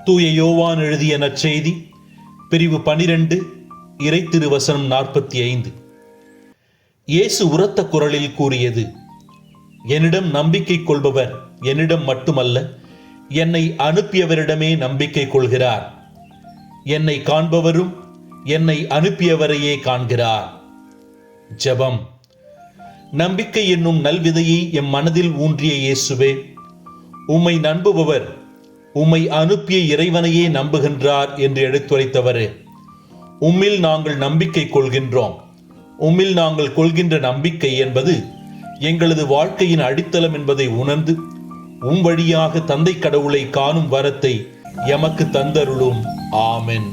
தூய யோவான் எழுதிய நற்செய்தி பிரிவு 12 இறை திருவசனம் 45. இயேசு உரத்த குரலில் கூறியது, என்னிடம் நம்பிக்கை கொள்பவர் என்னிடம் மட்டுமல்ல, என்னை அனுப்பியவரிடமே நம்பிக்கை கொள்கிறார். என்னை காண்பவரும் என்னை அனுப்பியவரையே காண்கிறார். ஜெபம். நம்பிக்கை என்னும் நல்விதையை எம் மனதில் ஊன்றிய இயேசுவே, உம்மை நம்புபவர் உம்மை அனுப்பிய இறைவனையே நம்புகின்றார் என்று எடுத்துரைத்தவரே, உம்மில் நாங்கள் நம்பிக்கை கொள்கின்றோம். உம்மில் நாங்கள் கொள்கின்ற நம்பிக்கை என்பது எங்களது வாழ்க்கையின் அடித்தளம் என்பதை உணர்ந்து உம் வழியாக தந்தை கடவுளை காணும் வரத்தை எமக்கு தந்தருளும். ஆமென்.